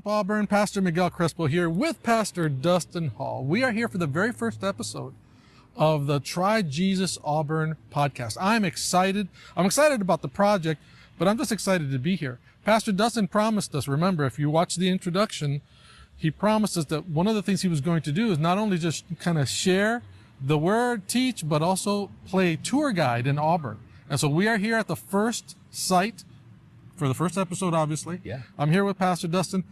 Auburn? Pastor Miguel Crespo here with Pastor Dustin Hall. We are here for the very first episode of the Try Jesus Auburn podcast. I'm excited. I'm excited about the project, but I'm just excited to be here. Pastor Dustin promised us, remember, if you watch the introduction, he promised us that one of the things he was going to do is not only just kind of share the word, teach, but also play tour guide in Auburn. And so we are here at the first site for the first episode, obviously. Yeah. I'm here with Pastor Dustin.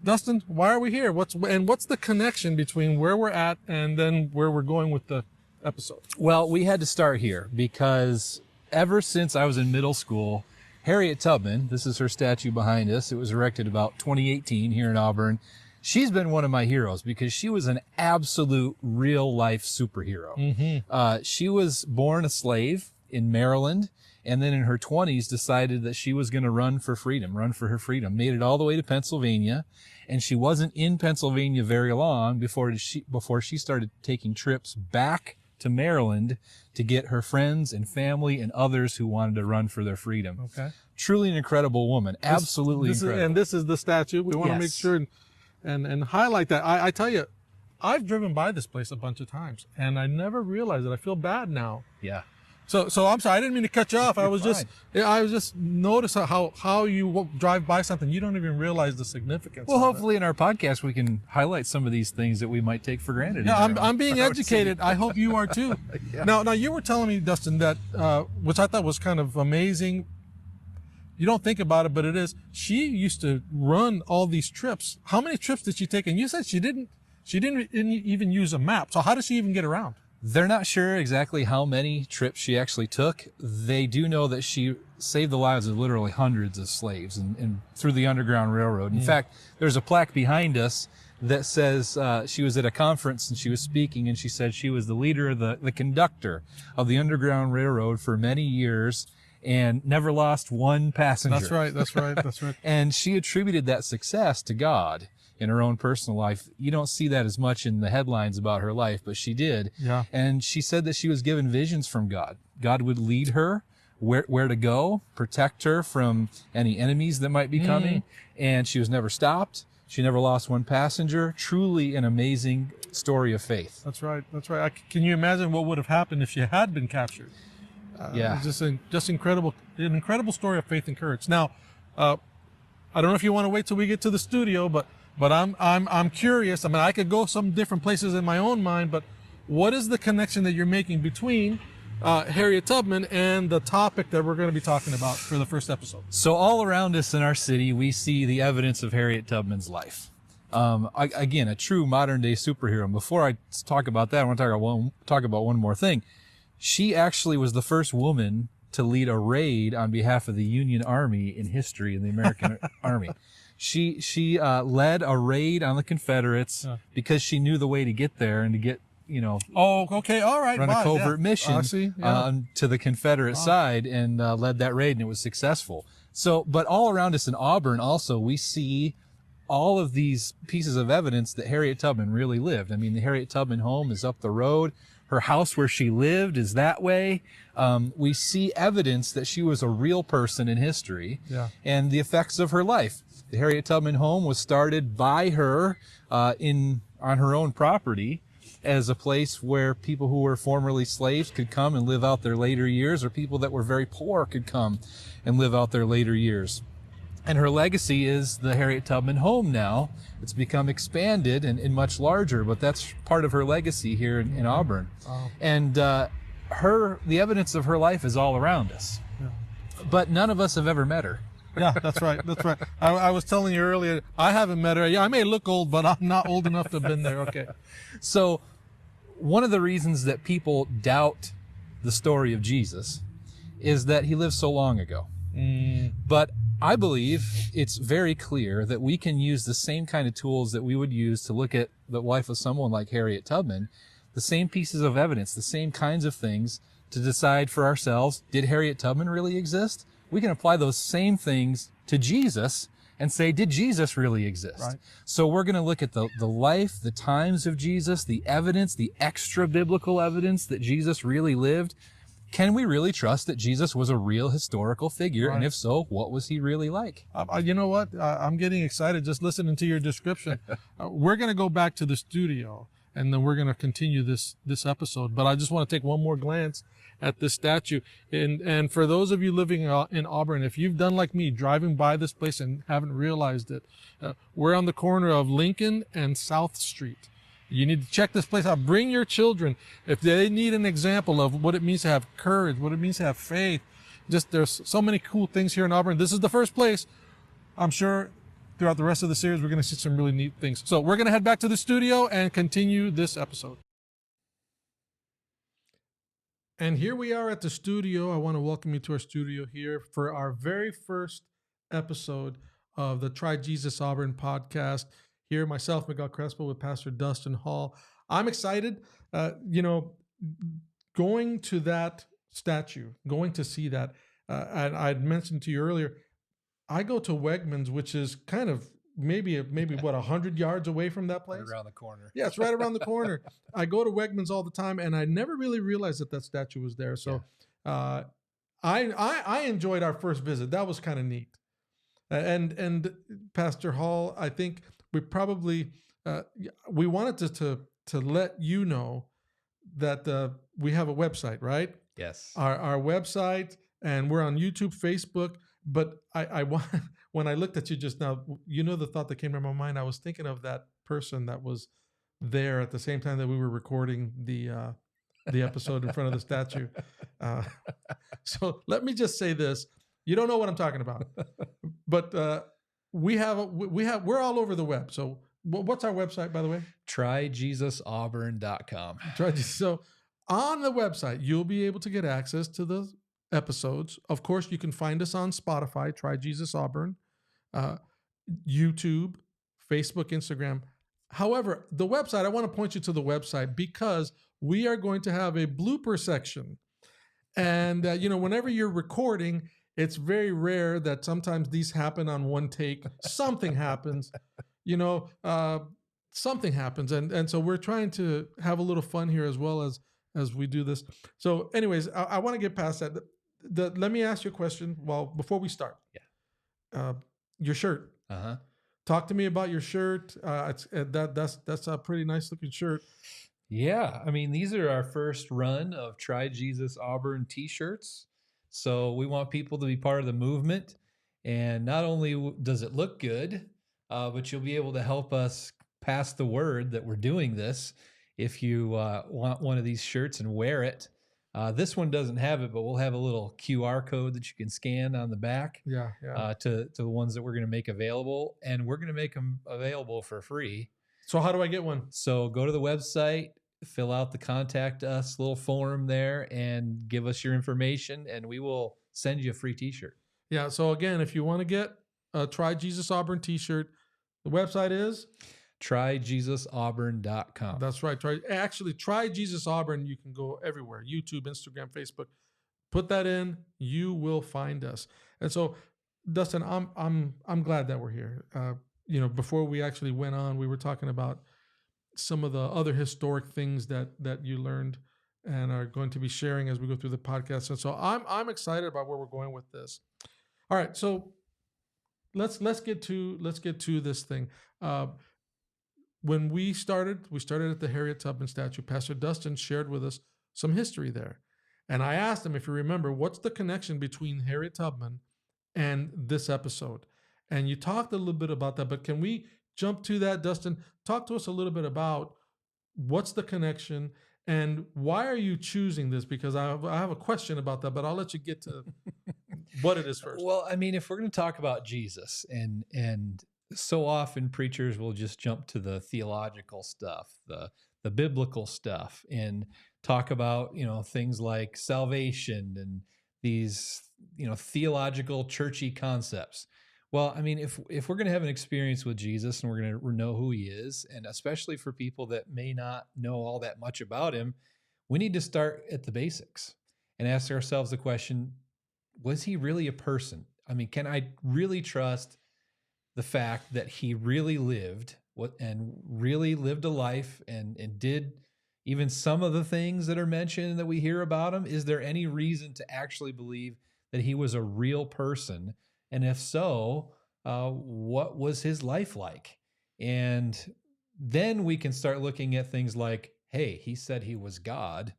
Dustin, why are we here? What's the connection between where we're at and then where we're going with the episode? Well, we had to start here because ever since I was in middle school, Harriet Tubman, this is her statue behind us. It was erected about 2018 here in Auburn. She's been one of my heroes because she was an absolute real life superhero. Mm-hmm. She was born a slave in Maryland, and then in her 20s decided that she was going to run for her freedom, made it all the way to Pennsylvania. And she wasn't in Pennsylvania very long before she started taking trips back to Maryland to get her friends and family and others who wanted to run for their freedom. Okay. Truly an incredible woman. Absolutely incredible. This is the statue. We want to make sure and highlight that. I tell you, I've driven by this place a bunch of times and I never realized it. I feel bad now. Yeah. So I'm sorry, I didn't mean to cut you off. I was just noticing how you drive by something, you don't even realize the significance. Well, hopefully in our podcast we can highlight some of these things that we might take for granted. Yeah, I'm being educated. I hope you are too. Yeah. Now you were telling me, Dustin, that which I thought was kind of amazing. You don't think about it, but it is. She used to run all these trips. How many trips did she take? And you said she didn't even use a map. So how does she even get around? They're not sure exactly how many trips she actually took. They do know that she saved the lives of literally hundreds of slaves and through the Underground Railroad. In fact, there's a plaque behind us that says she was at a conference and she was speaking and she said she was the leader of the conductor of the Underground Railroad for many years and never lost one passenger. That's right. And she attributed that success to God. In her own personal life. You don't see that as much in the headlines about her life, but she did. Yeah. And she said that she was given visions from God. God would lead her where to go, protect her from any enemies that might be coming. And she was never stopped. She never lost one passenger. Truly an amazing story of faith. That's right. Can you imagine what would have happened if she had been captured? Yeah. Just incredible, an incredible story of faith and courage. Now, I don't know if you want to wait till we get to the studio, but I'm curious. I mean, I could go some different places in my own mind, but what is the connection that you're making between Harriet Tubman and the topic that we're going to be talking about for the first episode? So all around us in our city, we see the evidence of Harriet Tubman's life. Again, a true modern day superhero. And before I talk about that, I want to talk about one more thing. She actually was the first woman to lead a raid on behalf of the Union Army in history in the American Army. She led a raid on the Confederates because she knew the way to get there and to get, Oh, okay. All right. run a covert mission to the Confederate side and led that raid, and it was successful. So, but all around us in Auburn also, we see all of these pieces of evidence that Harriet Tubman really lived. I mean, the Harriet Tubman home is up the road. Her house where she lived is that way. We see evidence that she was a real person in history and the effects of her life. The Harriet Tubman home was started by her on her own property as a place where people who were formerly slaves could come and live out their later years, or people that were very poor could come and live out their later years. And her legacy is the Harriet Tubman home now. It's become expanded and much larger, but that's part of her legacy here in Auburn. Oh. And the evidence of her life is all around us. Yeah. But none of us have ever met her. Yeah, that's right. I was telling you earlier, I haven't met her. Yeah, I may look old, but I'm not old enough to have been there. Okay. So one of the reasons that people doubt the story of Jesus is that he lived so long ago. But I believe it's very clear that we can use the same kind of tools that we would use to look at the life of someone like Harriet Tubman, the same pieces of evidence, the same kinds of things to decide for ourselves, did Harriet Tubman really exist? We can apply those same things to Jesus and say, did Jesus really exist? Right. So we're going to look at the life, the times of Jesus, the evidence, the extra biblical evidence that Jesus really lived. can we really trust that Jesus was a real historical figure? Right. And if so, what was he really like? You know what? I'm getting excited just listening to your description. We're going to go back to the studio, and then we're going to continue this episode. But I just want to take one more glance at this statue. And for those of you living in Auburn, if you've done like me, driving by this place and haven't realized it, we're on the corner of Lincoln and South Street. You need to check this place out. Bring your children if they need an example of what it means to have courage, what it means to have faith. Just there's so many cool things here in Auburn. This is the first place. I'm sure throughout the rest of the series, we're going to see some really neat things. So we're going to head back to the studio and continue this episode. And here we are at the studio. I want to welcome you to our studio here for our very first episode of the Try Jesus Auburn podcast. Here, myself, Miguel Crespo, with Pastor Dustin Hall. I'm excited. Going to that statue, going to see that. And I'd mentioned to you earlier, I go to Wegmans, which is kind of maybe 100 yards away from that place. Right around the corner. Yeah, it's right around the corner. I go to Wegmans all the time, and I never really realized that statue was there. So I enjoyed our first visit. That was kind of neat. And Pastor Hall, I think we probably we wanted to let you know that we have a website, right? Yes. Our website, and we're on YouTube, Facebook. But I want, when I looked at you just now, the thought that came to my mind, I was thinking of that person that was there at the same time that we were recording the episode in front of the statue. So let me just say this. You don't know what I'm talking about, but we're all over the web. So what's our website, by the way? TryJesusAuburn.com. So on the website, you'll be able to get access to the episodes. Of course, you can find us on Spotify, Try Jesus Auburn, YouTube, Facebook, Instagram. However, the website, I want to point you to the website because we are going to have a blooper section. And, whenever you're recording, it's very rare that sometimes these happen on one take. Something happens, something happens. And so we're trying to have a little fun here as well as we do this. So anyways, I want to get past that. Let me ask you a question. Well, before we start, your shirt. Talk to me about your shirt. That's a pretty nice looking shirt. Yeah, I mean, these are our first run of Try Jesus Auburn t-shirts. So we want people to be part of the movement. And not only does it look good, but you'll be able to help us pass the word that we're doing this. If you want one of these shirts and wear it, this one doesn't have it, but we'll have a little QR code that you can scan on the back. To the ones that we're going to make available, and we're going to make them available for free. So how do I get one? So go to the website, fill out the contact us little form there, and give us your information, and we will send you a free t-shirt. Yeah. So again, if you want to get a Try Jesus Auburn t-shirt, the website is TryJesusAuburn.com. That's right. Try Jesus Auburn. You can go everywhere: YouTube, Instagram, Facebook. Put that in, you will find us. And so, Dustin, I'm glad that we're here. Before we actually went on, we were talking about some of the other historic things that you learned and are going to be sharing as we go through the podcast. And so I'm excited about where we're going with this. All right, so let's get to this thing. When we started at the Harriet Tubman statue. Pastor Dustin shared with us some history there. And I asked him, if you remember, what's the connection between Harriet Tubman and this episode? And you talked a little bit about that, but can we jump to that, Dustin? Talk to us a little bit about what's the connection and why are you choosing this? Because I have a question about that, but I'll let you get to what it is first. Well, I mean, if we're going to talk about Jesus, and so often preachers will just jump to the theological stuff, the biblical stuff, and talk about, things like salvation and these, theological churchy concepts. Well, I mean, if we're going to have an experience with Jesus and we're going to know who he is, and especially for people that may not know all that much about him, we need to start at the basics and ask ourselves the question, was he really a person? I mean, can I really trust the fact that he really lived and really lived a life and did, even some of the things that are mentioned that we hear about him? Is there any reason to actually believe that he was a real person? And if so, what was his life like? And then we can start looking at things like, hey, he said he was God.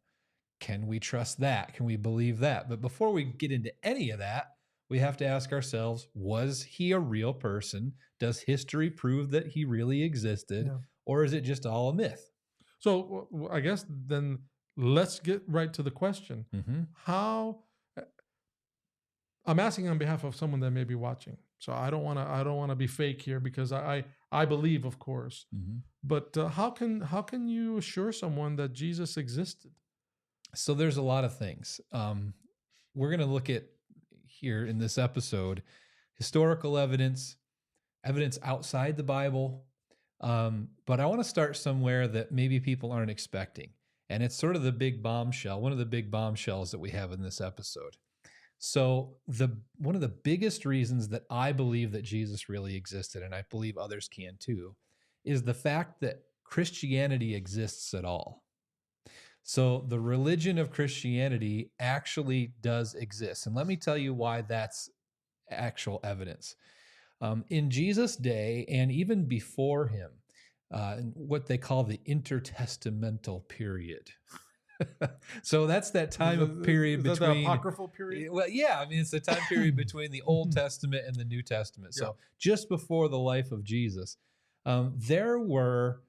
Can we trust that? Can we believe that? But before we get into any of that, we have to ask ourselves, was he a real person? Does history prove that he really existed? Yeah. Or is it just all a myth? So I guess then let's get right to the question. Mm-hmm. How, I'm asking on behalf of someone that may be watching. So I don't want to be fake here, because I believe, of course. Mm-hmm. But how can you assure someone that Jesus existed? So there's a lot of things. We're going to look at here in this episode historical evidence, evidence outside the Bible. But I want to start somewhere that maybe people aren't expecting. And it's sort of the big bombshell, one of the big bombshells that we have in this episode. So one of the biggest reasons that I believe that Jesus really existed, and I believe others can too, is the fact that Christianity exists at all. So the religion of Christianity actually does exist. And let me tell you why that's actual evidence. In Jesus' day, and even before him, what they call the intertestamental period. So that's that time of period between the apocryphal period. Well, yeah, I mean, it's the time period between the Old Testament and the New Testament. So just before the life of Jesus, there were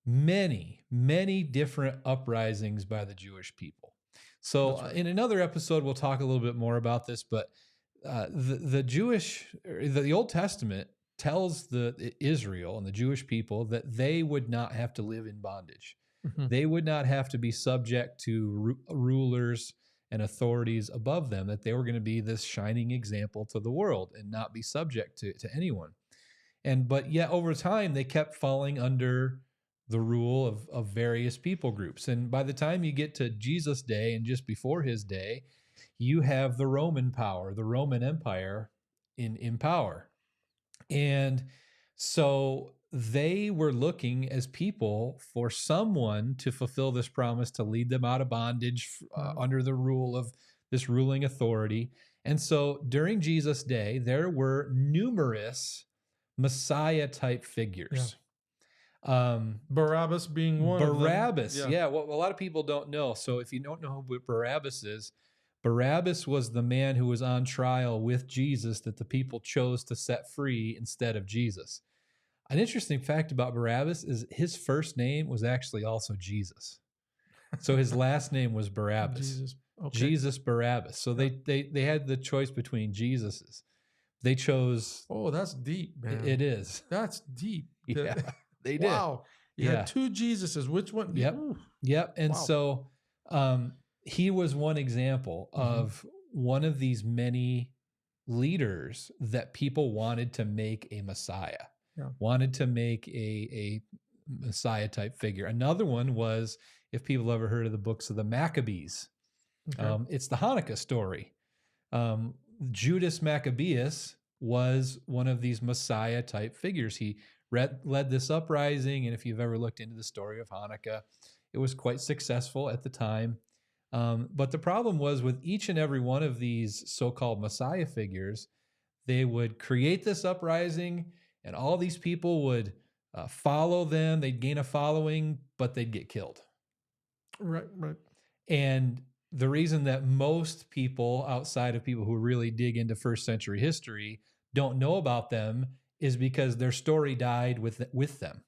many different uprisings by the Jewish people. So in another episode, we'll talk a little bit more about this, but the Old Testament tells the Israel and the Jewish people that they would not have to live in bondage. Mm-hmm. They would not have to be subject to rulers and authorities above them, that they were going to be this shining example to the world and not be subject to anyone. But yet over time, they kept falling under the rule of various people groups. And by the time you get to Jesus' day and just before his day, you have the Roman power, the Roman Empire in power. And so they were looking as people for someone to fulfill this promise to lead them out of bondage under the rule of this ruling authority. And so during Jesus' day, there were numerous Messiah-type figures. Yeah. Barabbas being one of them. Barabbas, yeah. Well, a lot of people don't know. So if you don't know who Barabbas is, Barabbas was the man who was on trial with Jesus that the people chose to set free instead of Jesus. An interesting fact about Barabbas is his first name was actually also Jesus. So his last name was Barabbas. Jesus. Okay. Jesus Barabbas. So they had the choice between Jesuses. They chose. Oh, that's deep, man. It is. That's deep. Yeah, they did. Wow. You had two Jesuses. Which one? Yep. Ooh. Yep. And so he was one example of one of these many leaders that people wanted to make a Messiah. Yeah. Wanted to make a Messiah type figure. Another one was, if people ever heard of the books of the Maccabees, it's the Hanukkah story. Judas Maccabeus was one of these Messiah type figures. He led this uprising, and if you've ever looked into the story of Hanukkah, it was quite successful at the time. But the problem was with each and every one of these so-called Messiah figures, they would create this uprising, and all these people would follow them. They'd gain a following, but they'd get killed. Right. And the reason that most people outside of people who really dig into first century history don't know about them is because their story died with them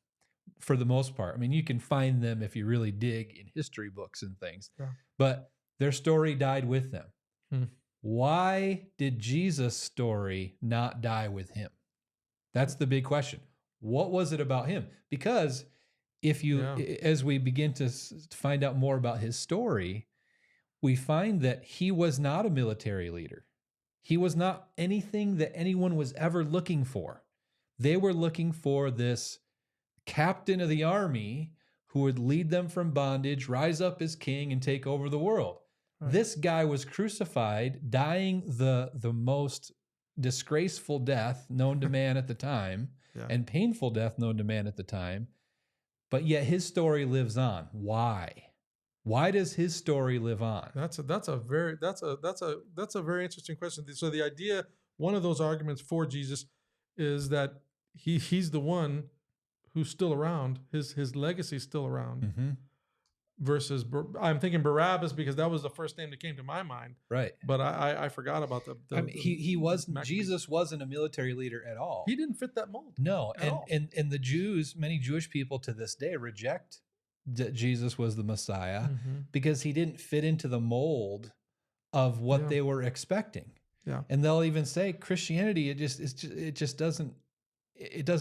for the most part. I mean, you can find them if you really dig in history books and things, but their story died with them. Why did Jesus' story not die with him? That's the big question. What was it about him? Because as we begin to find out more about his story, we find that he was not a military leader. He was not anything that anyone was ever looking for. They were looking for this captain of the army who would lead them from bondage, rise up as king, and take over the world. Right. This guy was crucified, dying the most disgraceful death known to man at the time, and painful death known to man at the time. but yet his story lives on. Why? Why does his story live on? That's a very interesting question. So the idea, one of those arguments for Jesus, is that he's the one who's still around. His legacy is still around. Mm-hmm. Versus, I'm thinking Barabbas because that was the first name that came to my mind. Right. But I forgot about the I mean, he wasn't, Jesus wasn't a military leader at all. He didn't fit that mold. No. And the Jews, many Jewish people to this day reject that Jesus was the Messiah because he didn't fit into the mold of what they were expecting. Yeah. And they'll even say Christianity, it just doesn't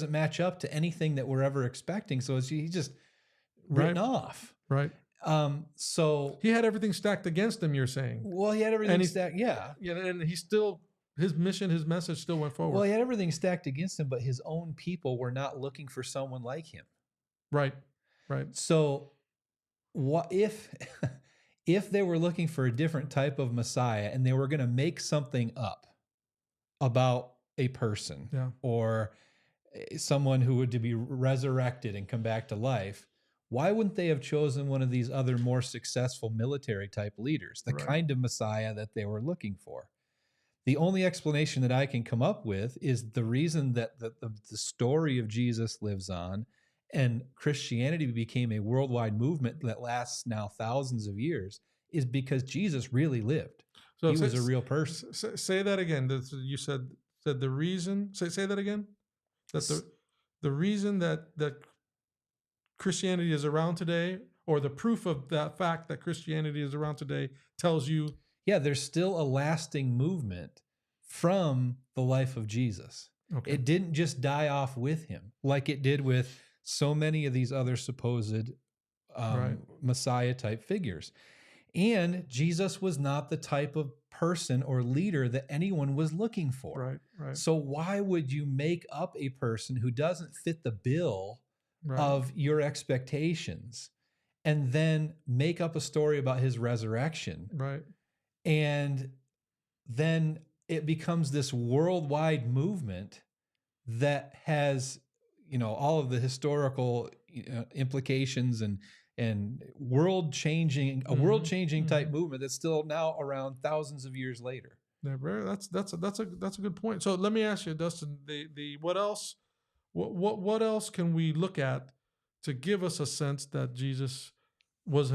match up to anything that we're ever expecting. So he's just written off. Right. So he had everything stacked against him, you're saying? Well, he had everything stacked. Yeah. Yeah. And he still, his message still went forward. Well, he had everything stacked against him, but his own people were not looking for someone like him. Right. Right. So what if they were looking for a different type of Messiah and they were going to make something up about a person or someone who would to be resurrected and come back to life, why wouldn't they have chosen one of these other more successful military type leaders, the kind of Messiah that they were looking for? The only explanation that I can come up with is the reason that the story of Jesus lives on and Christianity became a worldwide movement that lasts now thousands of years is because Jesus really lived. So he was a real person. Say that again. You said the reason. Say that again. That the reason that Christianity is around today, or the proof of that fact that Christianity is around today, tells you. Yeah, there's still a lasting movement from the life of Jesus. Okay. It didn't just die off with him like it did with so many of these other supposed Messiah type figures. And Jesus was not the type of person or leader that anyone was looking for. Right. So why would you make up a person who doesn't fit the bill of your expectations and then make up a story about his resurrection? Right. And then it becomes this worldwide movement that has, all of the historical implications and world-changing type movement that's still now around thousands of years later. Yeah, that's a good point. So let me ask you, Dustin, what else can we look at to give us a sense that Jesus was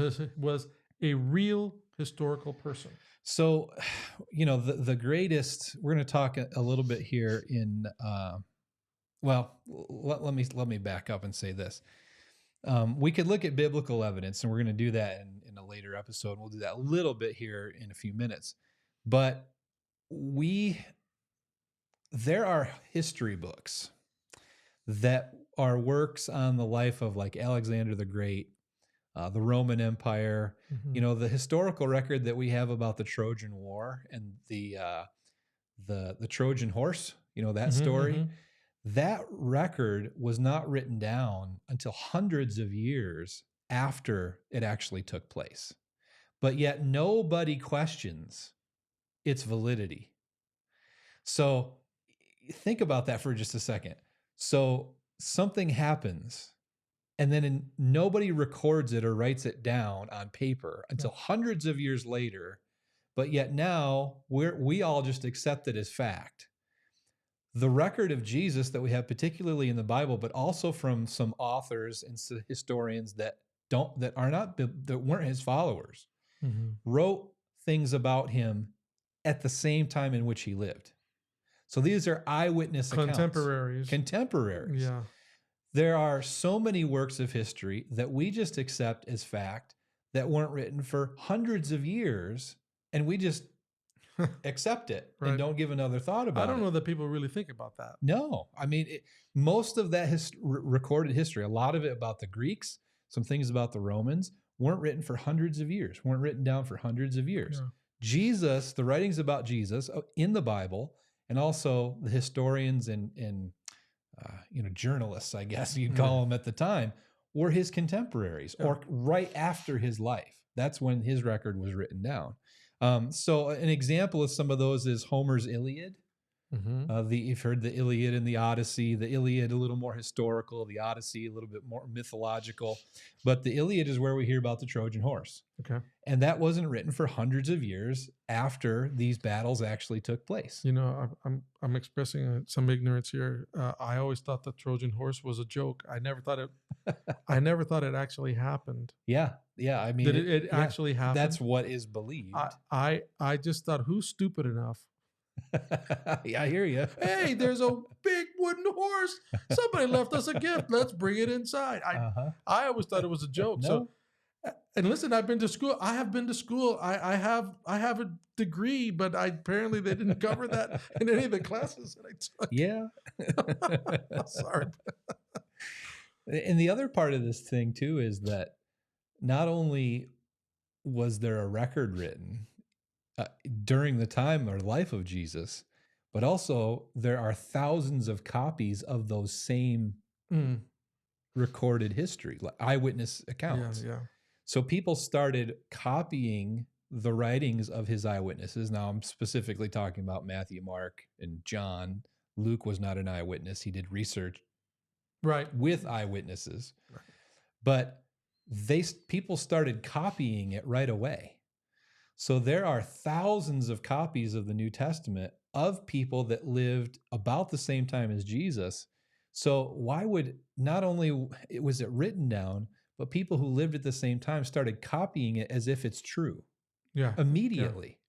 a real historical person? So, the greatest, we're going to talk a little bit here in, let me back up and say this. We could look at biblical evidence, and we're going to do that in a later episode. We'll do that a little bit here in a few minutes. But there are history books that are works on the life of like Alexander the Great, the Roman Empire, the historical record that we have about the Trojan War and the Trojan horse, that story. That record was not written down until hundreds of years after it actually took place. But yet nobody questions its validity. So think about that for just a second. So something happens and then nobody records it or writes it down on paper until hundreds of years later. But yet now we all just accept it as fact. The record of Jesus that we have, particularly in the Bible, but also from some authors and historians that weren't his followers, wrote things about him at the same time in which he lived. So these are eyewitness accounts. Contemporaries. Yeah. There are so many works of history that we just accept as fact that weren't written for hundreds of years, and we just accept it and don't give another thought about it. I don't know that people really think about that. No. I mean, most of that recorded history, a lot of it about the Greeks, some things about the Romans, weren't written for hundreds of years, weren't written down for hundreds of years. Yeah. Jesus, the writings about Jesus in the Bible, and also the historians and journalists, I guess you'd call them at the time, were his contemporaries or right after his life. That's when his record was written down. So an example of some of those is Homer's Iliad. You've heard the Iliad and the Odyssey. The Iliad a little more historical, the Odyssey a little bit more mythological. But the Iliad is where we hear about the Trojan horse. Okay. And that wasn't written for hundreds of years after these battles actually took place. You know, I'm expressing some ignorance here. I always thought the Trojan horse was a joke. I never thought it actually happened. Yeah. I mean, Did it actually happen? That's what is believed. I just thought, who's stupid enough? Yeah, I hear you. Hey, there's a big wooden horse. Somebody left us a gift. Let's bring it inside. I always thought it was a joke. No. So, and listen, I've been to school. I have been to school. I have a degree, but apparently they didn't cover that in any of the classes that I took. Yeah. Sorry. And the other part of this thing too is that not only was there a record written during the time or life of Jesus, but also there are thousands of copies of those same recorded history, like eyewitness accounts. Yeah. So people started copying the writings of his eyewitnesses. Now I'm specifically talking about Matthew, Mark, and John. Luke was not an eyewitness. He did research with eyewitnesses. Right. But people started copying it right away. So there are thousands of copies of the New Testament of people that lived about the same time as Jesus. So why would not only was it written down, but people who lived at the same time started copying it as if it's true. Yeah. Immediately.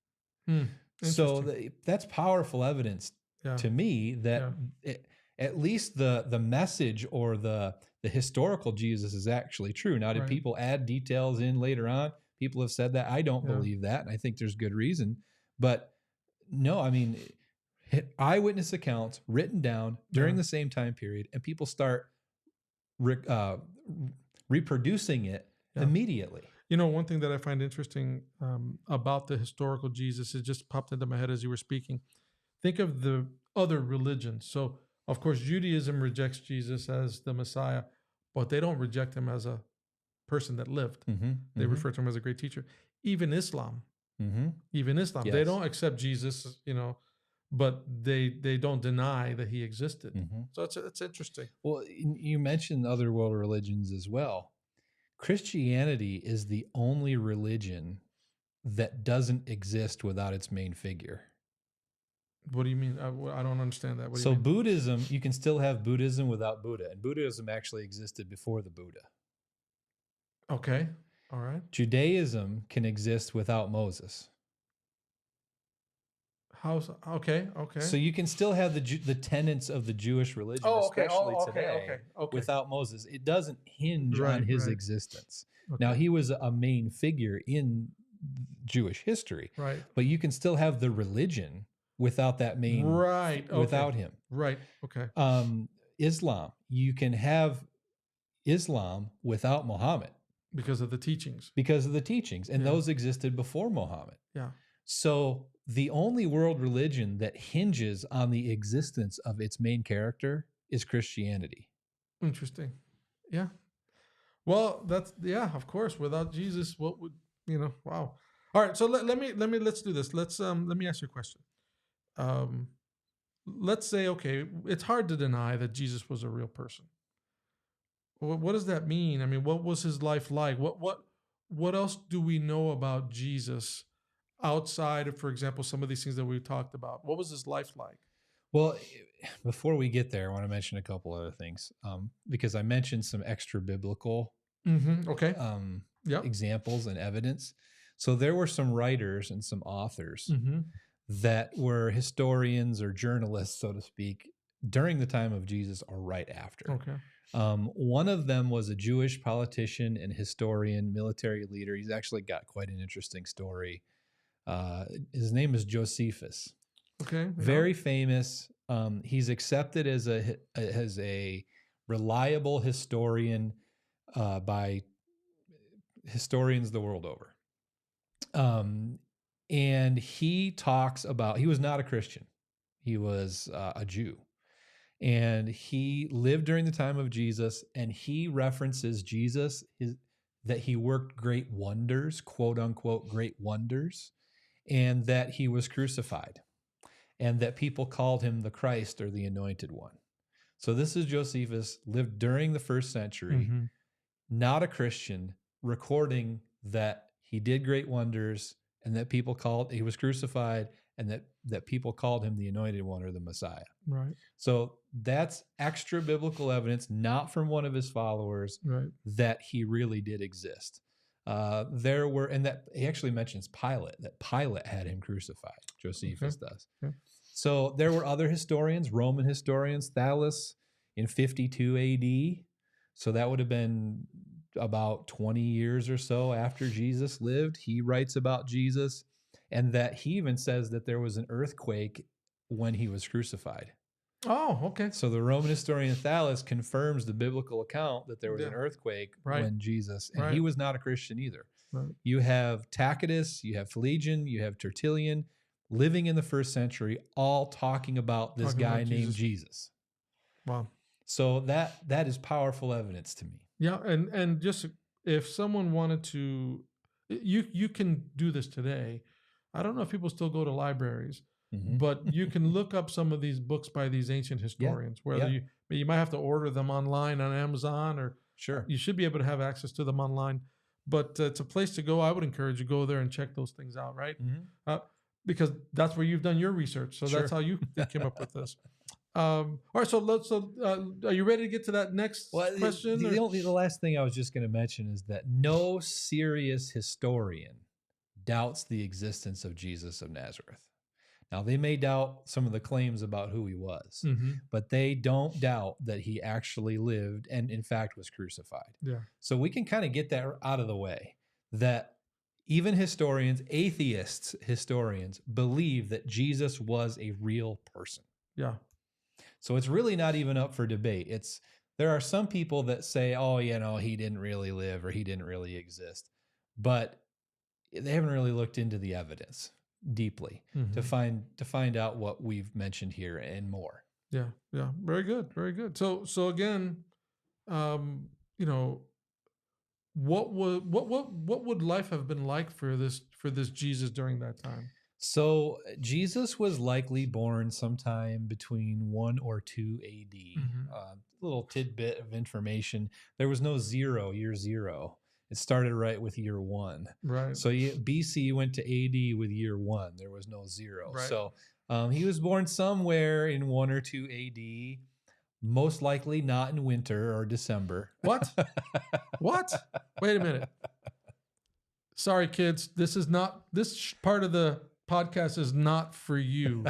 Yeah. So that's powerful evidence to me that at least the message or the historical Jesus is actually true. Now, did people add details in later on? People have said that. I don't believe that, and I think there's good reason. But no, I mean, eyewitness accounts written down during the same time period, and people start reproducing it immediately. You know, one thing that I find interesting about the historical Jesus, it just popped into my head as you were speaking. Think of the other religions. So, of course, Judaism rejects Jesus as the Messiah, but they don't reject him as a person that lived. They refer to him as a great teacher. Even Islam, yes. They don't accept Jesus, you know, but they don't deny that he existed. So it's interesting. Well, you mentioned other world religions as well. Christianity is the only religion that doesn't exist without its main figure. What do you mean? I don't understand that. So Buddhism, you can still have Buddhism without Buddha, and Buddhism actually existed before the Buddha. Okay. All right. Judaism can exist without Moses. Okay. So you can still have the tenets of the Jewish religion, especially today, without Moses. It doesn't hinge on his existence. Now, he was a main figure in Jewish history, but you can still have the religion without that main, without him. Right. Okay. Islam, you can have Islam without Muhammad. Because of the teachings. And those existed before Muhammad. Yeah. So the only world religion that hinges on the existence of its main character is Christianity. Interesting. Yeah. Well, of course, without Jesus, what would, wow. All right. So let's do this. Let me ask you a question. Let's say, okay, it's hard to deny that Jesus was a real person. What does that mean? I mean, what was his life like? What else do we know about Jesus outside of, for example, some of these things that we talked about? What was his life like? Well, before we get there, I want to mention a couple other things because I mentioned some extra biblical examples and evidence. So there were some writers and some authors that were historians or journalists, so to speak, during the time of Jesus or right after. Okay. One of them was a Jewish politician and historian, military leader. He's actually got quite an interesting story. His name is Josephus. Okay. Yeah. Very famous. He's accepted as a reliable historian by historians the world over. And he talks about, he was not a Christian. He was a Jew. And he lived during the time of Jesus, and he references Jesus, that he worked great wonders, quote unquote, great wonders, and that he was crucified. and that people called him the Christ or the Anointed One. So this is Josephus, lived during the first century, Mm-hmm. not a Christian, recording that he did great wonders and that people called, he was crucified, and that people called him the Anointed One or the Messiah. Right. So that's extra biblical evidence, not from one of his followers, Right. that he really did exist. There were, and that he actually mentions Pilate, that Pilate had him crucified. Josephus does. Okay. So there were other historians, Roman historians, Thallus in 52 AD. So that would have been about 20 years or so after Jesus lived. He writes about Jesus, and that he even says that there was an earthquake when he was crucified. Oh, okay. So the Roman historian Thallus confirms the biblical account that there was an earthquake when Jesus, and he was not a Christian either. Right. You have Tacitus, you have Phlegon, you have Tertullian, living in the first century, all talking about this guy named Jesus. Wow. So that is powerful evidence to me. Yeah, and just if someone wanted to, you can do this today. I don't know if people still go to libraries, but you can look up some of these books by these ancient historians. Whether you might have to order them online on Amazon, or you should be able to have access to them online. But it's a place to go. I would encourage you to go there and check those things out, right? Because that's where you've done your research. So that's how you came up with this. All right, so are you ready to get to that next question? The last thing I was just going to mention is that no serious historian doubts the existence of Jesus of Nazareth. Now, they may doubt some of the claims about who he was, but they don't doubt that he actually lived and, in fact, was crucified. Yeah. So we can kind of get that out of the way, that even historians, atheists, historians, believe that Jesus was a real person. Yeah. So it's really not even up for debate. There are some people that say, oh, he didn't really live or he didn't really exist, but they haven't really looked into the evidence deeply to find out what we've mentioned here and more. Yeah. Very good. Very good. So again, what would life have been like for this Jesus during that time? So Jesus was likely born sometime between 1 or 2 AD. Little tidbit of information. There was no year 0. It started right with year 1. Right. So BC went to AD with year 1. There was no 0. Right. So he was born somewhere in 1 or 2 AD, most likely not in winter or December. What? Wait a minute. Sorry, kids. This part of the podcast is not for you.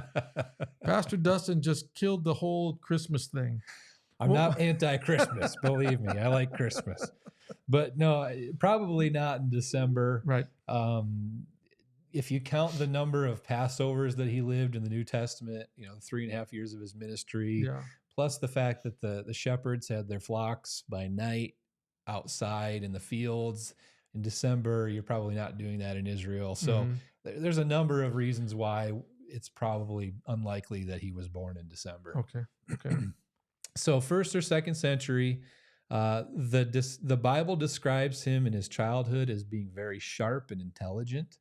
Pastor Dustin just killed the whole Christmas thing. I'm not anti-Christmas, believe me. I like Christmas. But no, probably not in December. Right. If you count the number of Passovers that he lived in the New Testament, 3.5 years of his ministry, plus the fact that the shepherds had their flocks by night outside in the fields. In December, you're probably not doing that in Israel. So there's a number of reasons why it's probably unlikely that he was born in December. Okay. So 1st or 2nd century, the Bible describes him in his childhood as being very sharp and intelligent.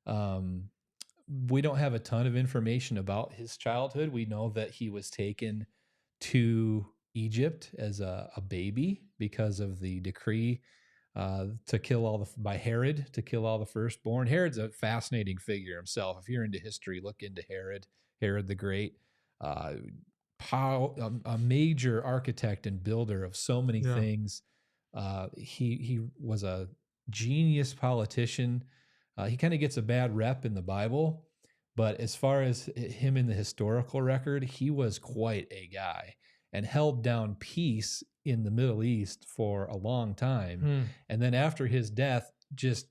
We don't have a ton of information about his childhood. We know that he was taken to Egypt as a baby because of the decree by Herod to kill all the firstborn. Herod's a fascinating figure himself. If you're into history, look into Herod the Great. A major architect and builder of so many things. He was a genius politician. He kind of gets a bad rep in the Bible, but as far as him in the historical record, he was quite a guy and held down peace in the Middle East for a long time. And then after his death, just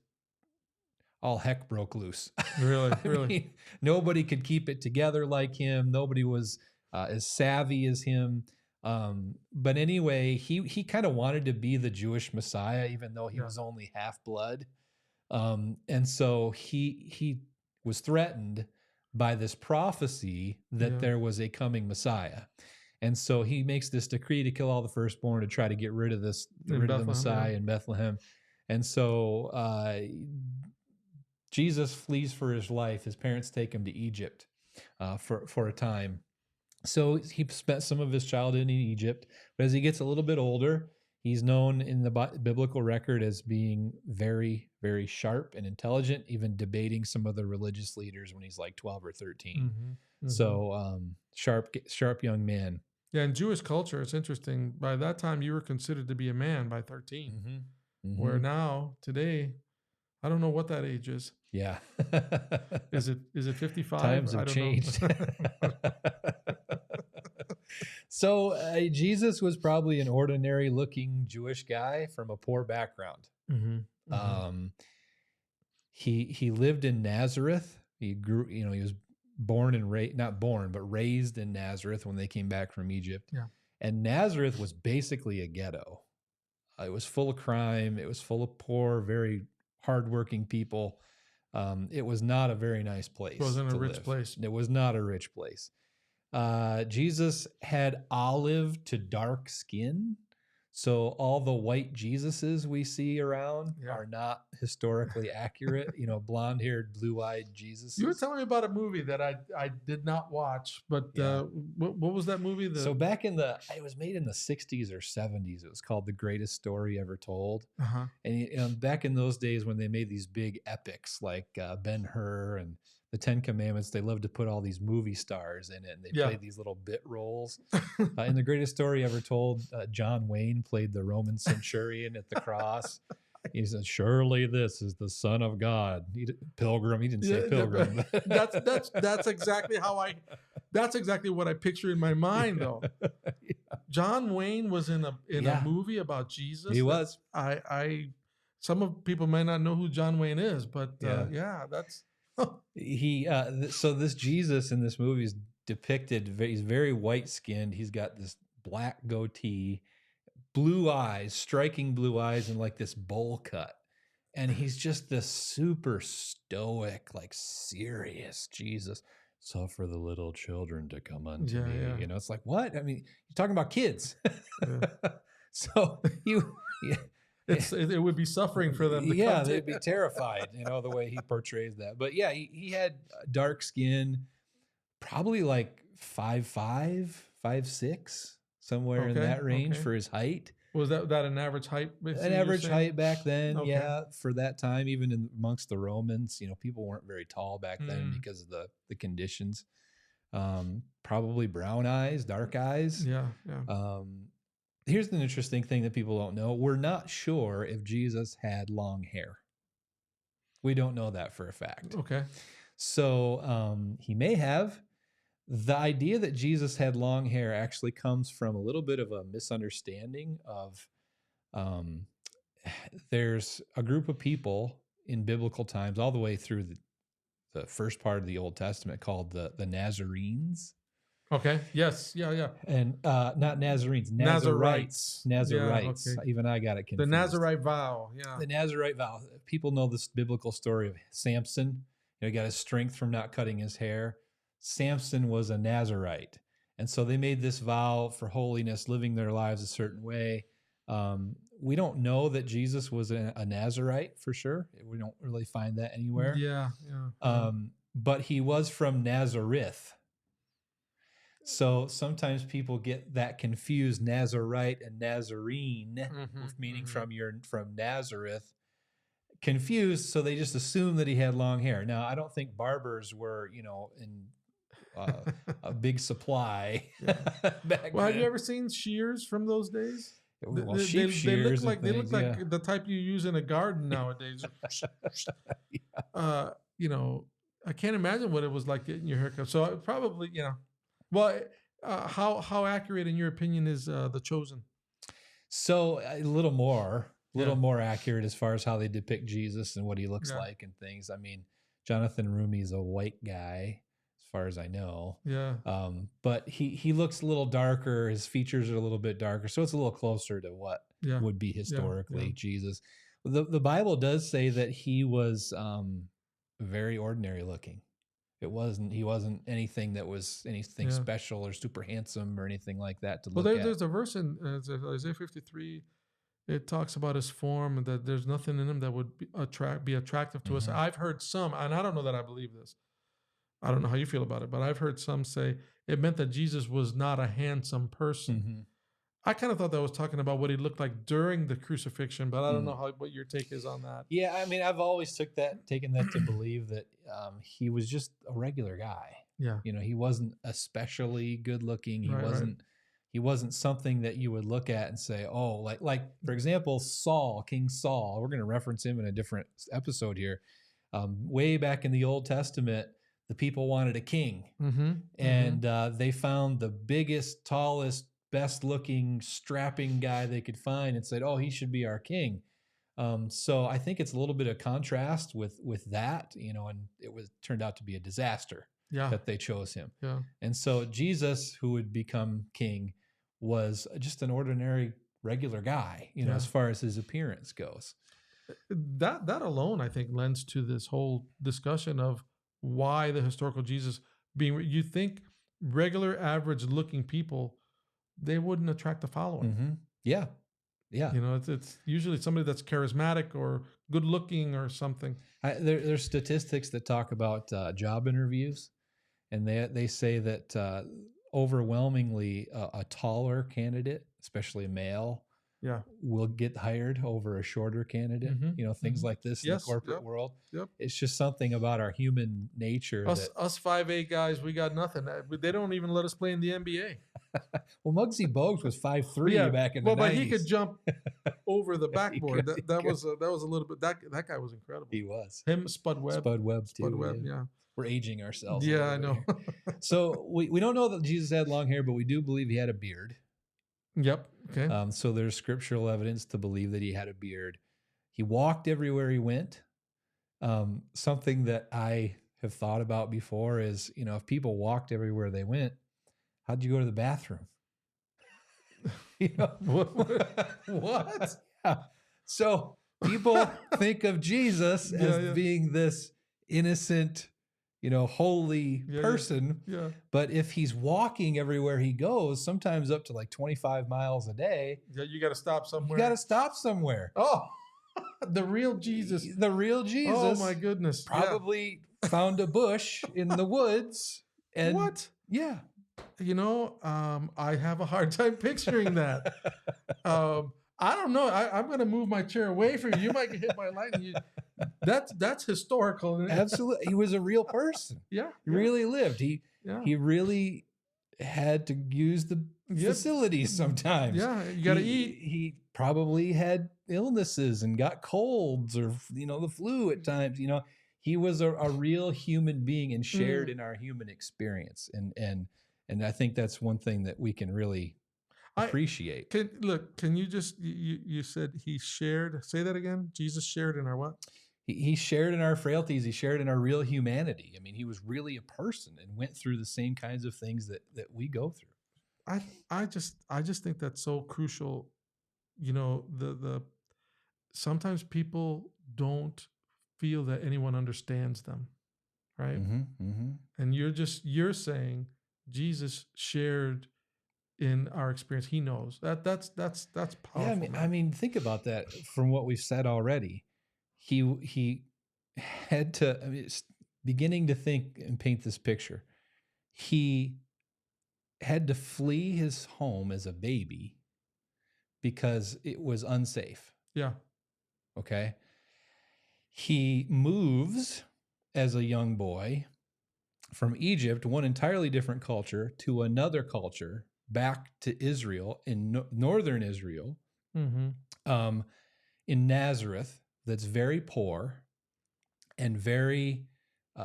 all heck broke loose. Really? I mean, nobody could keep it together like him. Nobody was as savvy as him. But anyway, he kind of wanted to be the Jewish Messiah, even though he was only half-blood. And so he was threatened by this prophecy that there was a coming Messiah. And so he makes this decree to kill all the firstborn to try to get rid of the Messiah in Bethlehem. And so Jesus flees for his life. His parents take him to Egypt. for a time. So he spent some of his childhood in Egypt, but as he gets a little bit older, he's known in the biblical record as being very, very sharp and intelligent, even debating some of the religious leaders when he's like 12 or 13. Mm-hmm. Mm-hmm. So sharp young man. Yeah, in Jewish culture, it's interesting. By that time, you were considered to be a man by 13. Mm-hmm. Mm-hmm. Where now, today, I don't know what that age is. Yeah. Is it 55? Times have changed. So Jesus was probably an ordinary looking Jewish guy from a poor background. Mm-hmm. Mm-hmm. He lived in Nazareth. He grew, he was born and not born, but raised in Nazareth when they came back from Egypt. Yeah. And Nazareth was basically a ghetto. It was full of crime. It was full of poor, very hardworking people. It was not a very nice place. It wasn't a rich place. It was not a rich place. Jesus had olive to dark skin. So all the white Jesuses we see around are not historically accurate. Blonde-haired, blue-eyed Jesus. You were telling me about a movie that I did not watch, but what was that movie? So back in it was made in the 60s or 70s. It was called The Greatest Story Ever Told. Uh-huh. And back in those days when they made these big epics like Ben-Hur and the 10 Commandments, they loved to put all these movie stars in it, and they played these little bit roles. In The Greatest Story Ever Told, John Wayne played the Roman centurion at the cross. He said, "Surely this is the Son of God." Pilgrim. He didn't say pilgrim. That's exactly that's exactly what I picture in my mind, though. John Wayne was in a movie about Jesus. He was. Some of people may not know who John Wayne is, but that's. So this Jesus in this movie is depicted. He's very white skinned. He's got this black goatee, blue eyes, striking blue eyes, and like this bowl cut. And he's just this super stoic, like serious Jesus. Suffer the little children to come unto me. Yeah. It's like, what? I mean, you're talking about kids. So it would be suffering for them. They'd be terrified, the way he portrays that. But yeah, he had dark skin, probably like 5'5", 5'6", somewhere in that range for his height. Was that an average height? An average height back then, for that time, even amongst the Romans, people weren't very tall back then because of the conditions. Probably brown eyes, dark eyes. Yeah. Here's an interesting thing that people don't know. We're not sure if Jesus had long hair. We don't know that for a fact. Okay. So he may have. The idea that Jesus had long hair actually comes from a little bit of a misunderstanding of there's a group of people in biblical times all the way through the first part of the Old Testament called the Nazarenes. Okay. Yes. Yeah. And not Nazarenes, Nazarites. Nazarites. Yeah, okay. Even I got it confused. The Nazarite vow. Yeah. The Nazarite vow. People know this biblical story of Samson. He got his strength from not cutting his hair. Samson was a Nazarite. And so they made this vow for holiness, living their lives a certain way. We don't know that Jesus was a Nazarite for sure. We don't really find that anywhere. Yeah. But he was from Nazareth. So sometimes people get that confused, Nazarite and Nazarene, meaning from Nazareth, confused. So they just assume that he had long hair. Now, I don't think barbers were, in a big supply. Back well, have you ever seen shears from those days? Well, they look like the type you use in a garden nowadays. I can't imagine what it was like getting your haircut. So probably, Well, how accurate, in your opinion, is The Chosen? So a little more accurate as far as how they depict Jesus and what he looks like and things. I mean, Jonathan Rumi is a white guy, as far as I know. Yeah. But he looks a little darker. His features are a little bit darker, so it's a little closer to what would be historically Jesus. The Bible does say that he was very ordinary looking. He wasn't anything that was anything special or super handsome or anything like that to look at. There's a verse in Isaiah 53. It talks about his form and that there's nothing in him that would be attractive to us. I've heard some, and I don't know that I believe this. I don't know how you feel about it, but I've heard some say it meant that Jesus was not a handsome person. Mm-hmm. I kind of thought that was talking about what he looked like during the crucifixion, but I don't know what your take is on that. Yeah, I mean, I've always taken that to believe that he was just a regular guy. Yeah. You know, he wasn't especially good looking. He Right, wasn't. right. He wasn't something that you would look at and say, "Oh, like for example, Saul, King Saul." We're going to reference him in a different episode here. Way back in the Old Testament, the people wanted a king, and they found the biggest, tallest, best-looking, strapping guy they could find, and said, "Oh, he should be our king." So I think it's a little bit of contrast with that, you know, and it turned out to be a disaster that they chose him. Yeah. And so Jesus, who would become king, was just an ordinary, regular guy, you know, as far as his appearance goes. That alone, I think, lends to this whole discussion of why the historical Jesus being. You think regular, average-looking people, they wouldn't attract a following. Yeah. Yeah. You know, it's usually somebody that's charismatic or good looking or something. There's statistics that talk about job interviews, and they say that overwhelmingly a taller candidate, especially a male, will get hired over a shorter candidate. You know, things like this in the corporate world. It's just something about our human nature. Us 5'8" guys, we got nothing. They don't even let us play in the NBA. Well, Muggsy Bogues was 5'3" back in the 90s. But he could jump over the backboard. That was a little bit. That guy was incredible. He was. Him, Spud Webb too. Yeah. We're aging ourselves. Yeah, I know. So we don't know that Jesus had long hair, but we do believe he had a beard. Yep. Okay. So there's scriptural evidence to believe that he had a beard. He walked everywhere he went. Something that I have thought about before is, you know, if people walked everywhere they went, how'd you go to the bathroom? You know, what? Yeah. So people think of Jesus as being this innocent, you know, holy person. Yeah. But if he's walking everywhere he goes, sometimes up to like 25 miles a day, you got to stop somewhere. You got to stop somewhere. Oh, the real Jesus. The real Jesus. Oh my goodness. Probably found a bush in the woods. And what? Yeah. You know, I have a hard time picturing that. I don't know. I'm going to move my chair away from you. You might get hit by lightning. That's historical. Absolutely. He was a real person. Yeah. He really lived. He really had to use the facilities sometimes. Yeah. You got to eat. He probably had illnesses and got colds or, you know, the flu at times. You know, he was a real human being and shared in our human experience. And I think that's one thing that we can really appreciate. Can you just, you said he shared, say that again? Jesus shared in our what? He shared in our frailties. He shared in our real humanity. I mean, he was really a person and went through the same kinds of things that we go through. I just think that's so crucial. You know, the sometimes people don't feel that anyone understands them, right? And you're saying Jesus shared in our experience. He knows that's powerful. Yeah, I mean, think about that. From what we've said already, he had to. I mean, beginning to think and paint this picture. He had to flee his home as a baby because it was unsafe. Yeah. Okay. He moves as a young boy from Egypt, one entirely different culture, to another culture, back to Israel, in northern Israel, in Nazareth, that's very poor and very,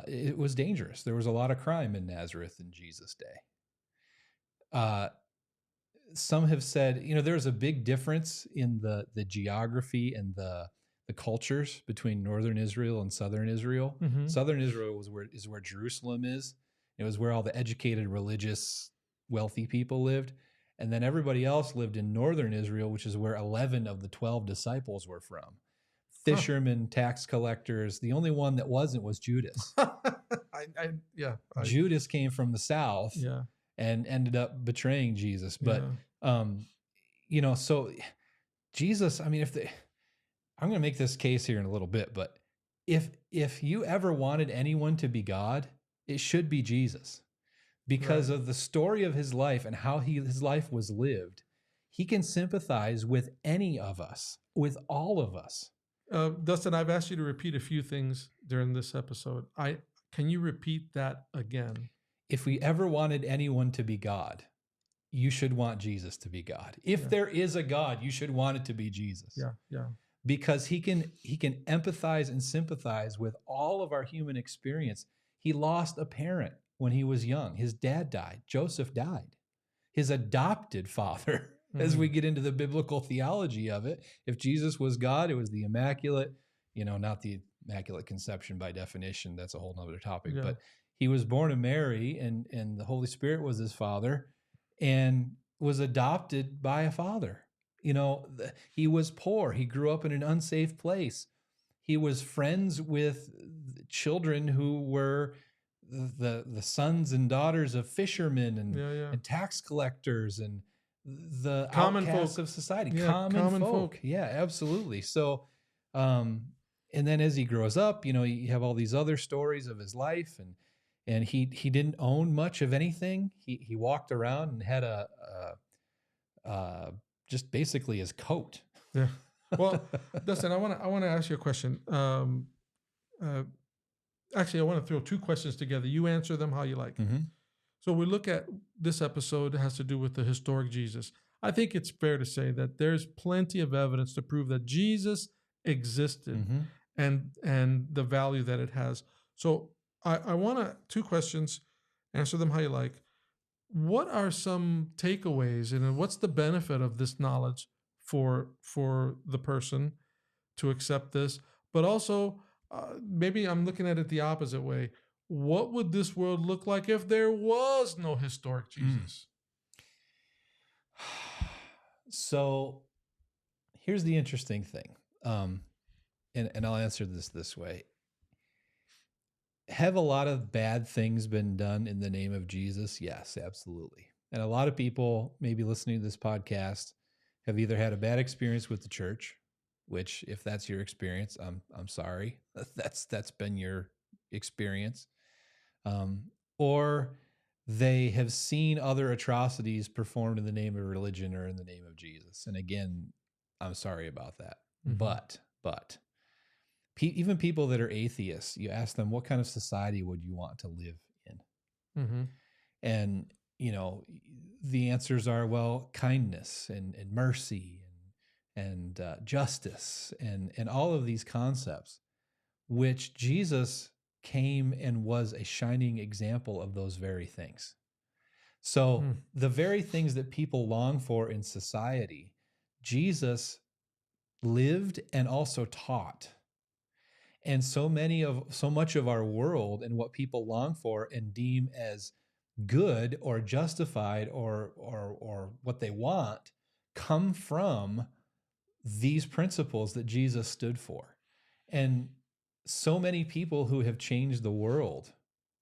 it was dangerous. There was a lot of crime in Nazareth in Jesus' day. Some have said, you know, there's a big difference in the geography and the cultures between northern Israel and southern Israel. Southern Israel is where Jerusalem is. It was where all the educated, religious, wealthy people lived. And then everybody else lived in northern Israel, which is where 11 of the 12 disciples were from. Fishermen, tax collectors. The only one that wasn't was Judas. Judas came from the south and ended up betraying Jesus. But, you know, so Jesus, I mean, I'm going to make this case here in a little bit, but if you ever wanted anyone to be God, it should be Jesus, because of the story of his life and how his life was lived. He can sympathize with any of us, with all of us. Dustin, I've asked you to repeat a few things during this episode. Can you repeat that again? If we ever wanted anyone to be God, you should want Jesus to be God. If there is a God, you should want it to be Jesus. Yeah. Because he can empathize and sympathize with all of our human experience. He lost a parent when he was young. His dad died. Joseph died. His adopted father, as we get into the biblical theology of it, if Jesus was God, it was the Immaculate, not the Immaculate Conception by definition. That's a whole nother topic. Yeah. But he was born of Mary, and the Holy Spirit was his father, and was adopted by a father. He was poor. He grew up in an unsafe place. He was friends with children who were the sons and daughters of fishermen and tax collectors and the common outcasts folk of society. Yeah, common folk. Yeah, absolutely. So, and then as he grows up, you have all these other stories of his life, and he didn't own much of anything. He walked around and had just basically his coat. Yeah. Well, Dustin, I want to ask you a question. Actually, I want to throw two questions together. You answer them how you like. Mm-hmm. So we look at this episode has to do with the historic Jesus. I think it's fair to say that there's plenty of evidence to prove that Jesus existed and the value that it has. So I want to two questions, answer them how you like. What are some takeaways and what's the benefit of this knowledge for the person to accept this? But also, maybe I'm looking at it the opposite way. What would this world look like if there was no historic Jesus? So here's the interesting thing. And I'll answer this way. Have a lot of bad things been done in the name of Jesus? Yes, absolutely. And a lot of people maybe listening to this podcast have either had a bad experience with the church, which if that's your experience, I'm sorry. That's been your experience. Or they have seen other atrocities performed in the name of religion or in the name of Jesus. And again, I'm sorry about that. Mm-hmm. But even people that are atheists, you ask them, what kind of society would you want to live in? Mm-hmm. And, the answers are, well, kindness and mercy and justice and all of these concepts, which Jesus came and was a shining example of those very things. So the very things that people long for in society, Jesus lived and also taught. And so much of our world and what people long for and deem as good or justified or what they want come from these principles that Jesus stood for. And so many people who have changed the world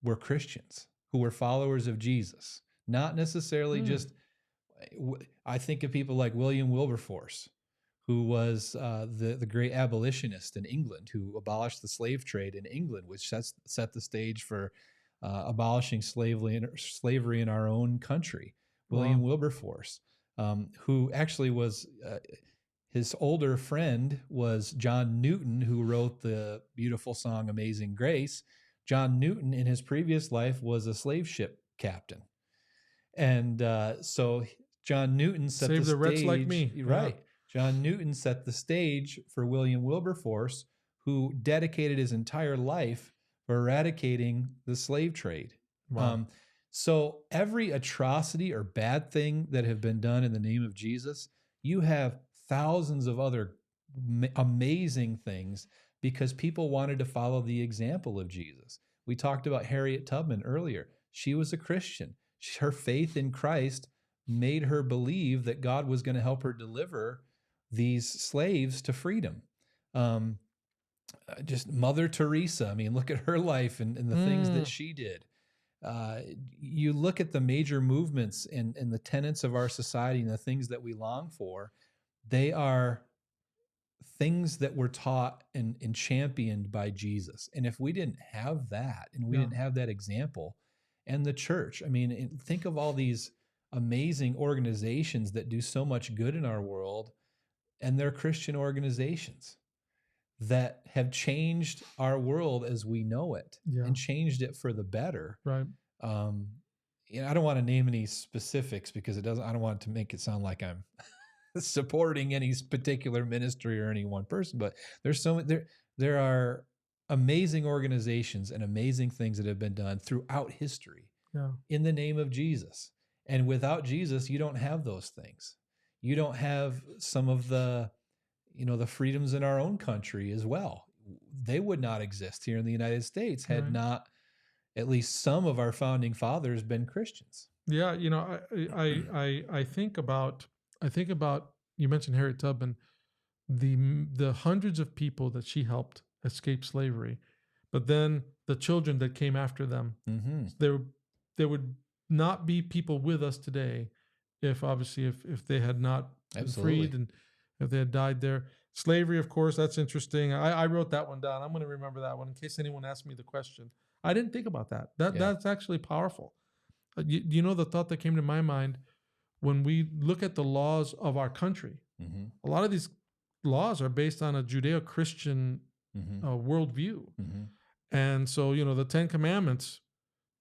were Christians, who were followers of Jesus. Not necessarily just, I think of people like William Wilberforce, who was the great abolitionist in England, who abolished the slave trade in England, which set the stage for abolishing slavery in our own country. William Wilberforce, who actually was... his older friend was John Newton, who wrote the beautiful song Amazing Grace. John Newton, in his previous life, was a slave ship captain. And so John Newton set Save the the wretch stage. like me. Right. Yeah. John Newton set the stage for William Wilberforce, who dedicated his entire life for eradicating the slave trade. Wow. So every atrocity or bad thing that have been done in the name of Jesus, you have thousands of other amazing things because people wanted to follow the example of Jesus. We talked about Harriet Tubman earlier. She was a Christian. Her faith in Christ made her believe that God was going to help her deliver these slaves to freedom. Just Mother Teresa. I mean, look at her life and the things that she did. You look at the major movements and the tenets of our society and the things that we long for, they are things that were taught and championed by Jesus. And if we didn't have that, and we didn't have that example, and the church, I mean, think of all these amazing organizations that do so much good in our world, and they're Christian organizations that have changed our world as we know it, and changed it for the better. Right. I don't want to name any specifics because I don't want it to make it sound like I'm supporting any particular ministry or any one person, but there are amazing organizations and amazing things that have been done throughout history in the name of Jesus. And without Jesus, you don't have those things. You don't have some of the freedoms in our own country as well. They would not exist here in the United States had not at least some of our founding fathers been Christians. Yeah, I think about you mentioned Harriet Tubman, the hundreds of people that she helped escape slavery, but then the children that came after them. There would not be people with us today if they had not been freed and if they had died there. Slavery, of course, that's interesting. I wrote that one down. I'm going to remember that one in case anyone asks me the question. I didn't think about that. That's actually powerful. You know, the thought that came to my mind when we look at the laws of our country, a lot of these laws are based on a Judeo-Christian worldview. And so, the Ten Commandments,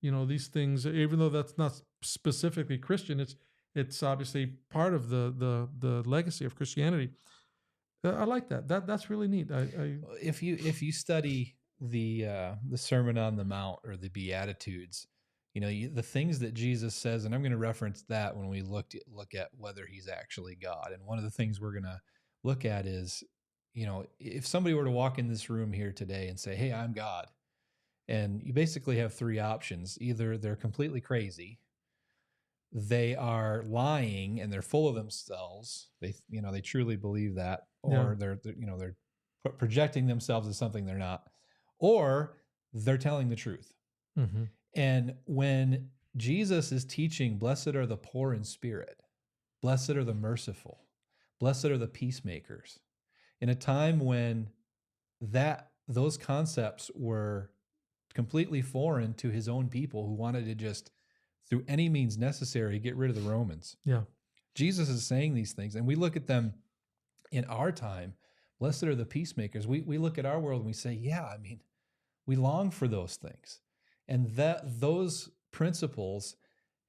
these things, even though that's not specifically Christian, it's obviously part of the legacy of Christianity. I like that. That's really neat. If you study the Sermon on the Mount or the Beatitudes, the things that Jesus says, and I'm going to reference that when we look at whether he's actually God. And one of the things we're going to look at is, if somebody were to walk in this room here today and say, "Hey, I'm God," and you basically have three options: either they're completely crazy, they are lying and they're full of themselves, they truly believe that, or they're projecting themselves as something they're not, or they're telling the truth. And when Jesus is teaching, blessed are the poor in spirit, blessed are the merciful, blessed are the peacemakers, in a time when those concepts were completely foreign to his own people who wanted to just, through any means necessary, get rid of the Romans. Jesus is saying these things, and we look at them in our time. Blessed are the peacemakers. We look at our world and we say, we long for those things. And those principles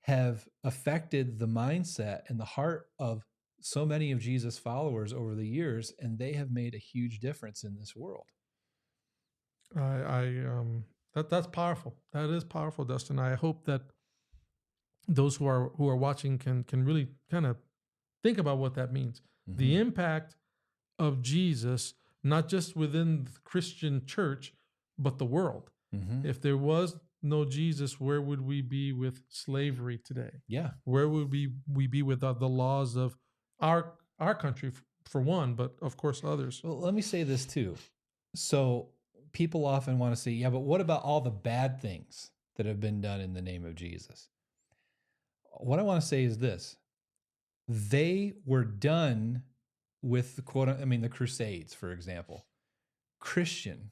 have affected the mindset and the heart of so many of Jesus' followers over the years, and they have made a huge difference in this world. That's powerful. That is powerful, Dustin. I hope that those who are watching can really kind of think about what that means. The impact of Jesus, not just within the Christian church, but the world. If there was no Jesus, where would we be with slavery today? Where would we be with the laws of our country, for one, but of course others? Well, let me say this too. So people often want to say, but what about all the bad things that have been done in the name of Jesus? What I want to say is this: they were done with the Crusades, for example. Christian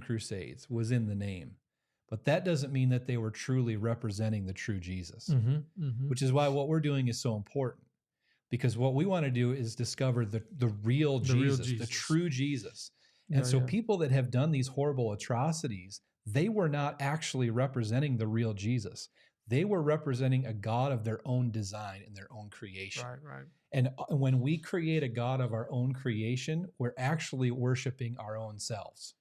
Crusades was in the name, but that doesn't mean that they were truly representing the true Jesus, which is why what we're doing is so important, because what we want to do is discover the real Jesus, the true Jesus. And so people that have done these horrible atrocities, they were not actually representing the real Jesus. They were representing a God of their own design and their own creation. Right. And when we create a God of our own creation, we're actually worshiping our own selves.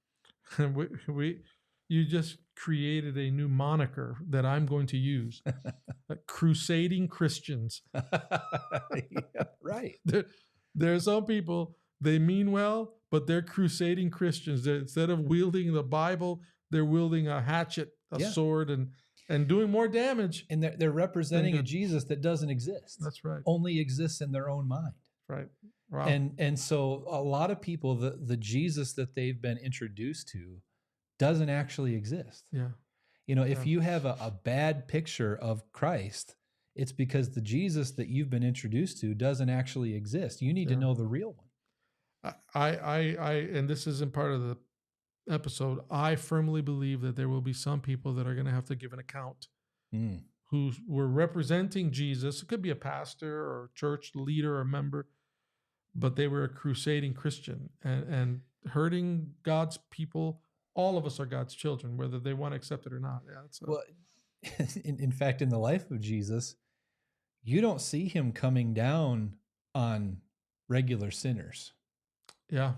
You just created a new moniker that I'm going to use: crusading Christians. Right. There are some people, they mean well, but they're crusading Christians. Instead of wielding the Bible, they're wielding a hatchet, a sword, and doing more damage. And they're representing a Jesus that doesn't exist. That's right. Only exists in their own mind. Right. Wow. And so a lot of people, the Jesus that they've been introduced to doesn't actually exist. If you have a bad picture of Christ, it's because the Jesus that you've been introduced to doesn't actually exist. You need to know the real one. And this isn't part of the episode. I firmly believe that there will be some people that are going to have to give an account Mm. who were representing Jesus. It could be a pastor or church leader or member, but they were a crusading Christian and hurting God's people. All of us are God's children, whether they want to accept it or not. Yeah, Well, in fact, in the life of Jesus, you don't see him coming down on regular sinners. yeah.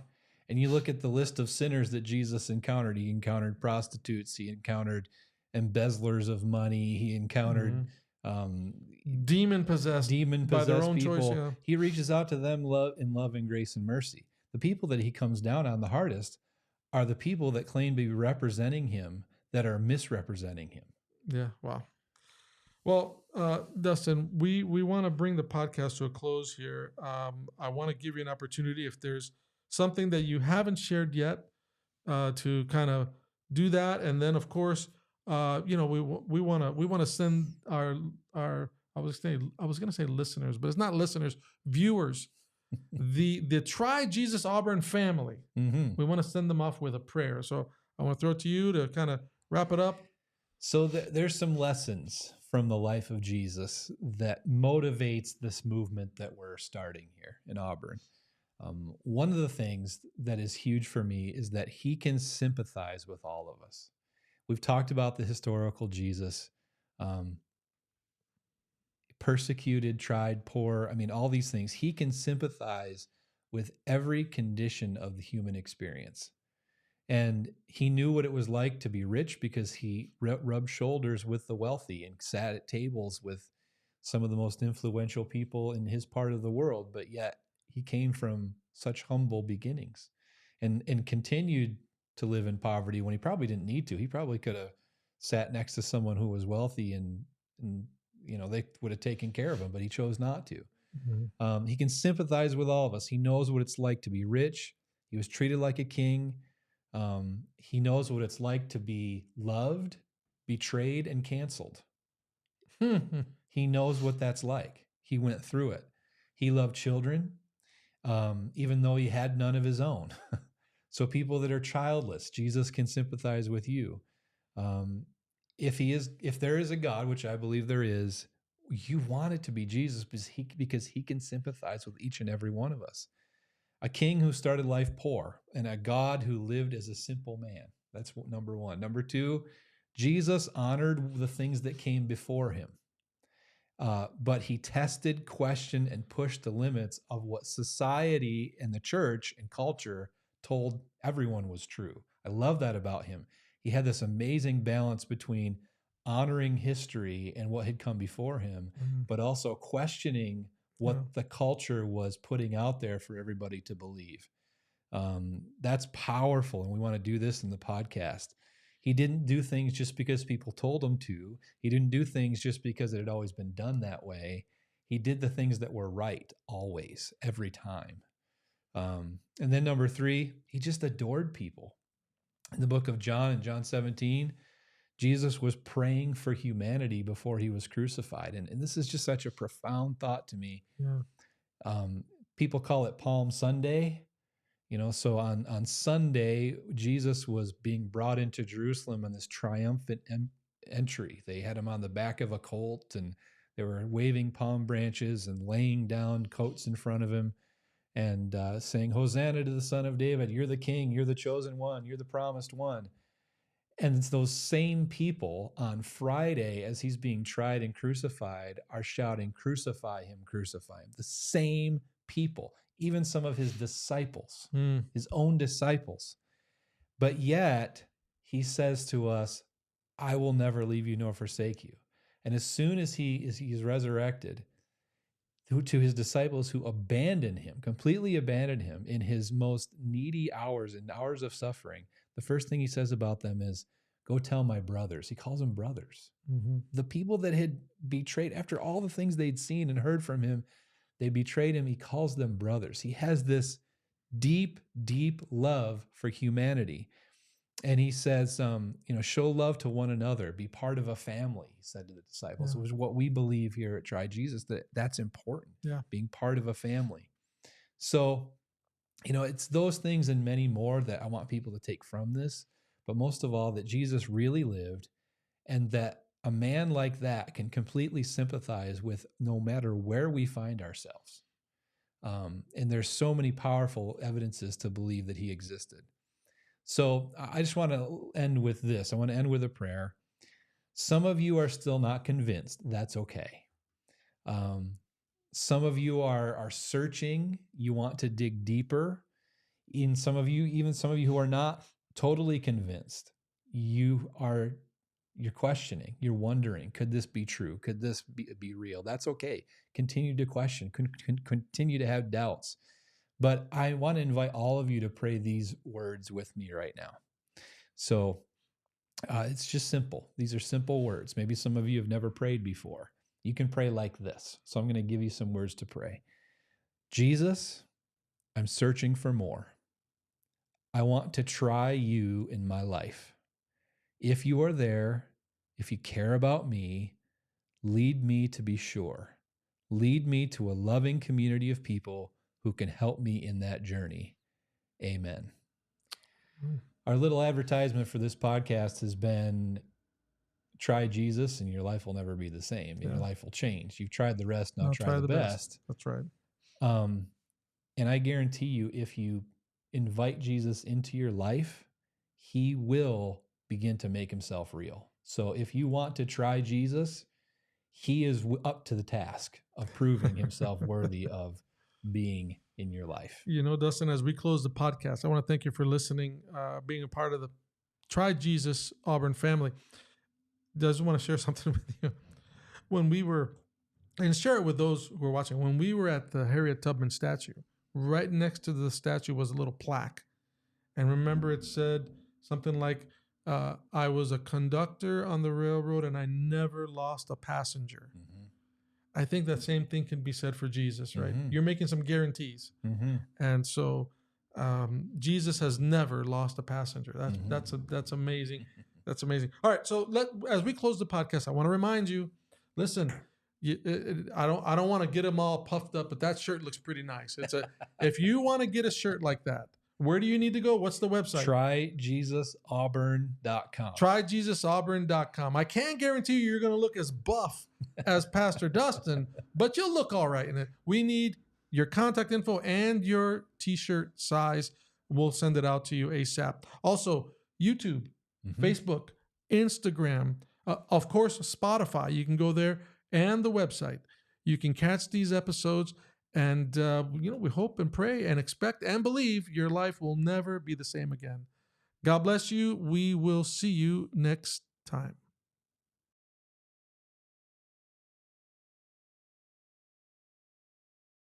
And you look at the list of sinners that Jesus encountered. He encountered prostitutes. He encountered embezzlers of money. He encountered demon possessed by their own people. choice. Yeah. He reaches out to them in love and grace and mercy. The people that he comes down on the hardest are the people that claim to be representing him that are misrepresenting him. Yeah. Wow. Well, Dustin, we want to bring the podcast to a close here. I want to give you an opportunity, if there's something that you haven't shared yet, to kind of do that, and then of course, we want to send our I was going to say listeners, but it's not listeners, viewers, the Try Jesus Auburn family. Mm-hmm. We want to send them off with a prayer. So I want to throw it to you to kind of wrap it up. So there's some lessons from the life of Jesus that motivates this movement that we're starting here in Auburn. One of the things that is huge for me is that he can sympathize with all of us. We've talked about the historical Jesus, persecuted, tried, poor. I mean, all these things. He can sympathize with every condition of the human experience. And he knew what it was like to be rich because he rubbed shoulders with the wealthy and sat at tables with some of the most influential people in his part of the world. But yet he came from such humble beginnings and continued to live in poverty when he probably didn't need to. He probably could have sat next to someone who was wealthy and they would have taken care of him, but he chose not to. Mm-hmm. He can sympathize with all of us. He knows what it's like to be rich. He was treated like a king. He knows what it's like to be loved, betrayed, and canceled. He knows what that's like. He went through it. He loved children, even though he had none of his own. So people that are childless, Jesus can sympathize with you. If there is a God, which I believe there is, you want it to be Jesus because he can sympathize with each and every one of us. A king who started life poor and a God who lived as a simple man. That's number one. Number two, Jesus honored the things that came before him. But he tested, questioned, and pushed the limits of what society and the church and culture told everyone was true. I love that about him. He had this amazing balance between honoring history and what had come before him, but also questioning what the culture was putting out there for everybody to believe. That's powerful, and we want to do this in the podcast. He didn't do things just because people told him to. He didn't do things just because it had always been done that way. He did the things that were right always, every time. And then number three, he just adored people. In the book of John, in John 17, Jesus was praying for humanity before he was crucified. And this is just such a profound thought to me. Yeah. People call it Palm Sunday. So on Sunday, Jesus was being brought into Jerusalem on this triumphant entry. They had him on the back of a colt, and they were waving palm branches and laying down coats in front of him and saying, "Hosanna to the Son of David. You're the King. You're the chosen one. You're the promised one." And it's those same people on Friday, as he's being tried and crucified, are shouting, "Crucify him, crucify him." The same people, even some of his disciples, his own disciples. But yet he says to us, "I will never leave you nor forsake you." And as soon as he's resurrected, to his disciples who completely abandoned him in his most needy hours and hours of suffering, the first thing he says about them is, "Go tell my brothers." He calls them brothers. Mm-hmm. The people that had betrayed, after all the things they'd seen and heard from him, they betrayed him. He calls them brothers. He has this deep, deep love for humanity. And he says, show love to one another, be part of a family, he said to the disciples. Yeah. It was what we believe here at Try Jesus, that's important, being part of a family. So It's those things and many more that I want people to take from this. But most of all, that Jesus really lived, and that a man like that can completely sympathize with no matter where we find ourselves. And there's so many powerful evidences to believe that he existed. So I just want to end with this. I want to end with a prayer. Some of you are still not convinced. That's okay. Some of you are searching. You want to dig deeper. In some of you, even some of you who are not totally convinced, you're questioning. You're wondering, could this be true? Could this be real? That's okay. Continue to question. Continue to have doubts. But I want to invite all of you to pray these words with me right now. So it's just simple. These are simple words. Maybe some of you have never prayed before. You can pray like this. So I'm going to give you some words to pray. Jesus, I'm searching for more. I want to try you in my life. If you are there, if you care about me, lead me to be sure. Lead me to a loving community of people who can help me in that journey. Amen. Our little advertisement for this podcast has been, try Jesus and your life will never be the same. Your life will change. You've tried the rest, now try the best. That's right. And I guarantee you, if you invite Jesus into your life, he will begin to make himself real. So if you want to try Jesus, he is up to the task of proving himself worthy of being in your life. Dustin, as we close the podcast, I want to thank you for listening, being a part of the Try Jesus Auburn family. Does want to share something with you. When we were, and share it with those who are watching, when we were at the Harriet Tubman statue, right next to the statue was a little plaque. And remember, it said something like, I was a conductor on the railroad and I never lost a passenger. Mm-hmm. I think that same thing can be said for Jesus, right? Mm-hmm. You're making some guarantees. Mm-hmm. And so Jesus has never lost a passenger. That's amazing. That's amazing. All right. So as we close the podcast, I want to remind you, listen, I don't want to get them all puffed up, but that shirt looks pretty nice. If you want to get a shirt like that, where do you need to go? What's the website? TryJesusAuburn.com. TryJesusAuburn.com. I can't guarantee you're going to look as buff as Pastor Dustin, but you'll look all right in it. We need your contact info and your t-shirt size. We'll send it out to you ASAP. Also, YouTube, Facebook, Instagram, of course, Spotify. You can go there, and the website. You can catch these episodes. And, we hope and pray and expect and believe your life will never be the same again. God bless you. We will see you next time.